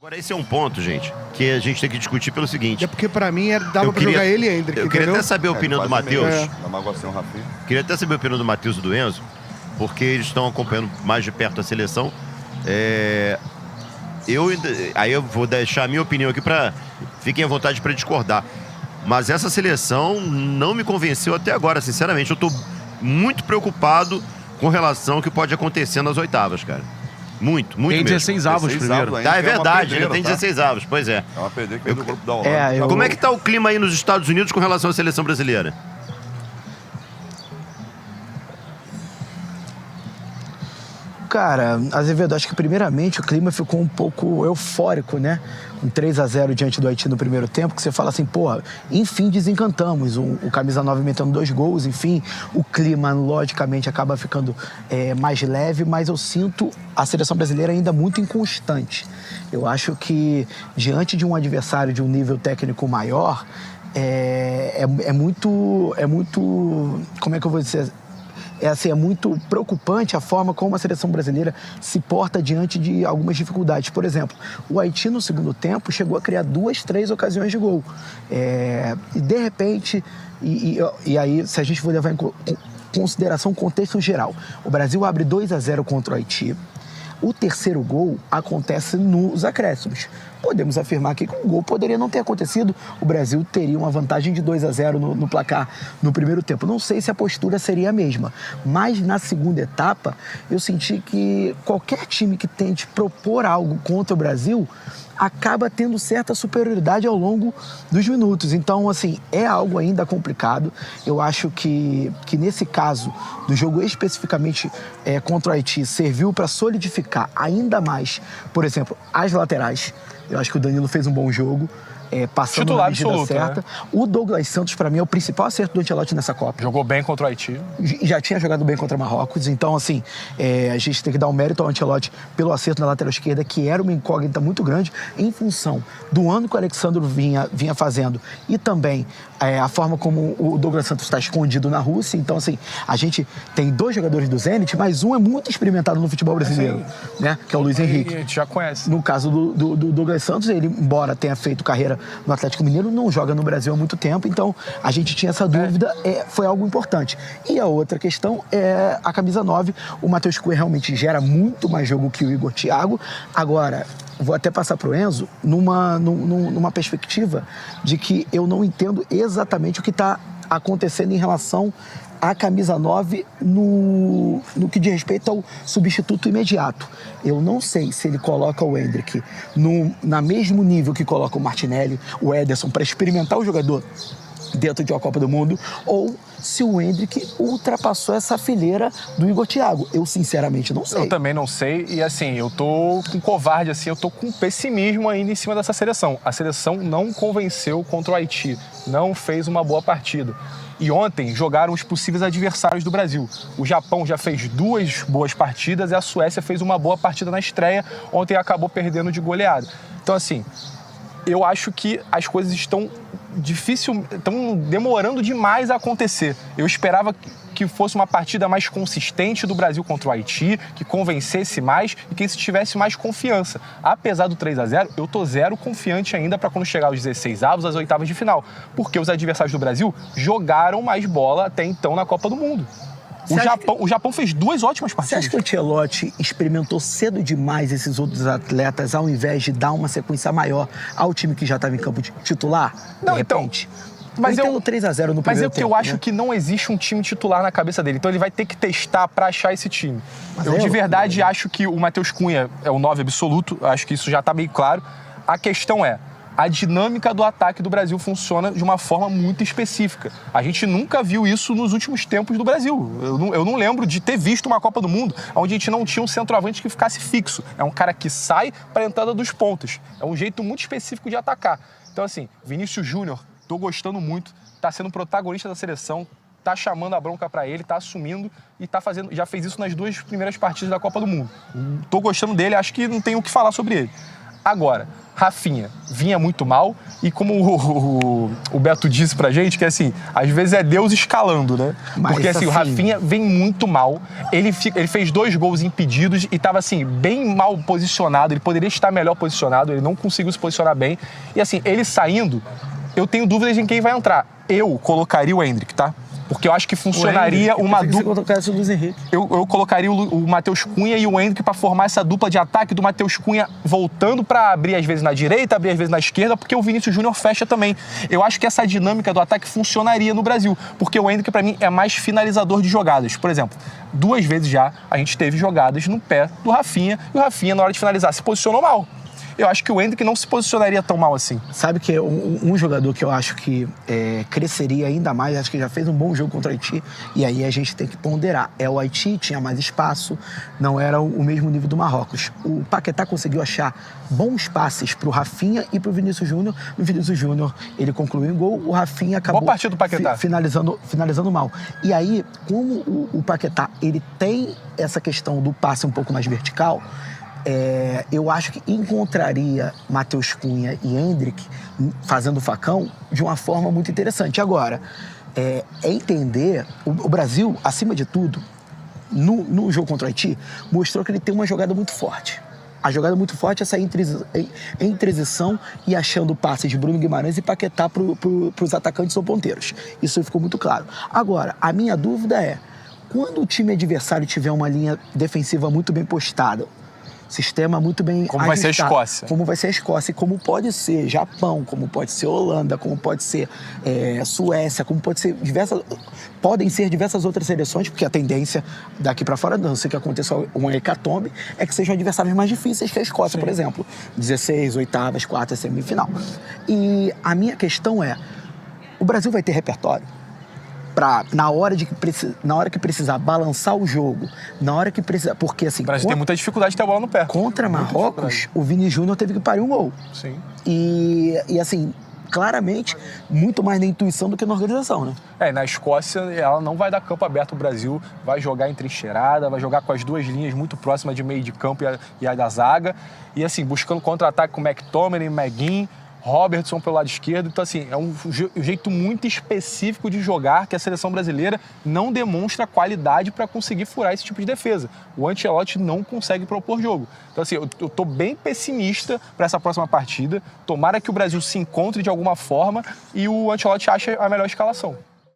Agora, esse é um ponto, gente, que a gente tem que discutir pelo seguinte. É porque pra mim dava pra jogar ele e Hendrick, Eu queria entendeu? até saber a opinião do Matheus. Queria até saber a opinião do Matheus e do Enzo, porque eles estão acompanhando mais de perto a seleção. Aí eu vou deixar a minha opinião aqui para fiquem à vontade para discordar. Mas essa seleção não me convenceu até agora, sinceramente. Eu tô muito preocupado com relação ao que pode acontecer nas oitavas, cara. Muito mesmo. Tem 16 avos primeiro. É verdade, ele tem 16 avos, pois é. É uma pedreira que veio do grupo da Holanda. Como é que tá o clima aí nos Estados Unidos com relação à seleção brasileira? Cara, Azevedo, acho que primeiramente o clima ficou um pouco eufórico, né? Um 3-0 diante do Haiti no primeiro tempo, que você fala assim, porra, enfim desencantamos. O camisa 9 metendo 2 gols, enfim. O clima, logicamente, acaba ficando mais leve, mas eu sinto a seleção brasileira ainda muito inconstante. Eu acho que, diante de um adversário de um nível técnico maior, é muito... Como é que eu vou dizer? É muito preocupante a forma como a seleção brasileira se porta diante de algumas dificuldades. Por exemplo, o Haiti no segundo tempo chegou a criar 2, 3 ocasiões de gol. E de repente, e aí se a gente for levar em consideração o contexto geral, o Brasil abre 2-0 contra o Haiti. O terceiro gol acontece nos acréscimos. Podemos afirmar aqui que o gol poderia não ter acontecido. O Brasil teria uma vantagem de 2-0 no placar no primeiro tempo. Não sei se a postura seria a mesma, mas na segunda etapa eu senti que qualquer time que tente propor algo contra o Brasil acaba tendo certa superioridade ao longo dos minutos. Então, assim, é algo ainda complicado. Eu acho que nesse caso do jogo especificamente contra o Haiti serviu para solidificar ainda mais, por exemplo, as laterais. Eu acho que o Danilo fez um bom jogo, passando titular na medida absoluto, certa. Né? O Douglas Santos, para mim, é o principal acerto do Ancelotti nessa Copa. Jogou bem contra o Haiti. Já tinha jogado bem contra Marrocos, então, assim, a gente tem que dar um mérito ao Ancelotti pelo acerto na lateral esquerda, que era uma incógnita muito grande em função do ano que o Alexandre vinha fazendo e também a forma como o Douglas Santos está escondido na Rússia. Então, assim, a gente tem 2 jogadores do Zenit, mas um é muito experimentado no futebol brasileiro, né? Que é o Luiz Henrique. A gente já conhece. No caso do Douglas Santos, ele, embora tenha feito carreira no Atlético Mineiro, não joga no Brasil há muito tempo, então a gente tinha essa dúvida, foi algo importante. E a outra questão é a camisa 9. O Matheus Cunha realmente gera muito mais jogo que o Igor Thiago. Agora, vou até passar para o Enzo numa perspectiva de que eu não entendo exatamente o que está acontecendo em relação à camisa 9 no que diz respeito ao substituto imediato. Eu não sei se ele coloca o Hendrick na mesmo nível que coloca o Martinelli, o Ederson, para experimentar o jogador dentro de uma Copa do Mundo, ou se o Hendrick ultrapassou essa fileira do Igor Thiago. Eu, sinceramente, não sei. Eu também não sei. E, assim, eu tô com covarde, assim, eu tô com pessimismo ainda em cima dessa seleção. A seleção não convenceu contra o Haiti. Não fez uma boa partida. E ontem jogaram os possíveis adversários do Brasil. O Japão já fez 2 boas partidas e a Suécia fez uma boa partida na estreia. Ontem acabou perdendo de goleada. Então, assim, eu acho que as coisas estão demorando demais a acontecer. Eu esperava que fosse uma partida mais consistente do Brasil contra o Haiti, que convencesse mais e que se tivesse mais confiança. Apesar do 3-0, eu tô 0 confiante ainda para quando chegar aos 16 avos, às oitavas de final, porque os adversários do Brasil jogaram mais bola até então na Copa do Mundo. O Japão fez 2 ótimas partidas. Você acha que o Ancelotti experimentou cedo demais esses outros atletas ao invés de dar uma sequência maior ao time que já estava em campo titular? Não, de repente? Mas eu 3-0 no primeiro tempo. Mas é que eu acho né? que não existe um time titular na cabeça dele. Então ele vai ter que testar para achar esse time. Eu de verdade acho que o Matheus Cunha é o 9 absoluto. Acho que isso já está meio claro. A questão é, a dinâmica do ataque do Brasil funciona de uma forma muito específica. A gente nunca viu isso nos últimos tempos do Brasil. Eu não lembro de ter visto uma Copa do Mundo onde a gente não tinha um centroavante que ficasse fixo. É um cara que sai para a entrada dos pontos. É um jeito muito específico de atacar. Então, assim, Vinícius Júnior, tô gostando muito, tá sendo protagonista da seleção, tá chamando a bronca para ele, tá assumindo e tá fazendo, já fez isso nas 2 primeiras partidas da Copa do Mundo. Tô gostando dele, acho que não tenho o que falar sobre ele. Agora, Rafinha vinha muito mal e como o Beto disse pra gente, que assim, às vezes é Deus escalando, né? Mas, porque assim, o Rafinha vem muito mal, ele fez 2 gols impedidos e tava assim, bem mal posicionado, ele poderia estar melhor posicionado, ele não conseguiu se posicionar bem. E assim, ele saindo, eu tenho dúvidas em quem vai entrar. Eu colocaria o Endrick, tá? Porque eu acho que funcionaria uma dupla. Eu colocaria o Matheus Cunha e o Endrick para formar essa dupla de ataque do Matheus Cunha voltando para abrir às vezes na direita, abrir às vezes na esquerda, porque o Vinícius Júnior fecha também. Eu acho que essa dinâmica do ataque funcionaria no Brasil, porque o Endrick para mim é mais finalizador de jogadas. Por exemplo, 2 vezes já a gente teve jogadas no pé do Rafinha e o Rafinha na hora de finalizar se posicionou mal. Eu acho que o Endrick não se posicionaria tão mal assim. Sabe que um jogador que eu acho que cresceria ainda mais, acho que já fez um bom jogo contra o Haiti, e aí a gente tem que ponderar. O Haiti tinha mais espaço, não era o mesmo nível do Marrocos. O Paquetá conseguiu achar bons passes pro Rafinha e pro Vinícius Júnior. O Vinícius Júnior, ele concluiu em gol, o Rafinha acabou boa partida do Paquetá. Finalizando mal. E aí, como o Paquetá, ele tem essa questão do passe um pouco mais vertical, eu acho que encontraria Matheus Cunha e Endrick fazendo facão de uma forma muito interessante. Agora, entender, o Brasil, acima de tudo, no jogo contra o Haiti, mostrou que ele tem uma jogada muito forte. A jogada muito forte é sair em transição e achando passes de Bruno Guimarães e Paquetá para os atacantes ou ponteiros. Isso ficou muito claro. Agora, a minha dúvida é, quando o time adversário tiver uma linha defensiva muito bem postada, sistema muito bem como ajustado, vai ser a Escócia. Como vai ser a Escócia, e como pode ser Japão, como pode ser Holanda, como pode ser Suécia, como pode ser podem ser diversas outras seleções, porque a tendência daqui para fora, não sei que aconteça uma hecatombe, é que sejam adversários mais difíceis que a Escócia, sim, por exemplo. 16, oitavas, quartas, semifinal. E a minha questão é, o Brasil vai ter repertório? Na hora que precisar balançar o jogo, na hora que precisar... Porque assim... O Brasil tem muita dificuldade de ter a bola no pé. Contra Marrocos, o Vini Júnior teve que parir um gol. Sim. E assim, claramente, muito mais na intuição do que na organização, né? Na Escócia, ela não vai dar campo aberto ao Brasil, vai jogar entrincheirada, vai jogar com as 2 linhas muito próximas de meio de campo e a da zaga. E assim, buscando contra-ataque com McTominay, Maguinho, Robertson pelo lado esquerdo. Então, assim, é um jeito muito específico de jogar que a seleção brasileira não demonstra qualidade para conseguir furar esse tipo de defesa. O Ancelotti não consegue propor jogo. Então, assim, eu tô bem pessimista para essa próxima partida. Tomara que o Brasil se encontre de alguma forma e o Ancelotti ache a melhor escalação.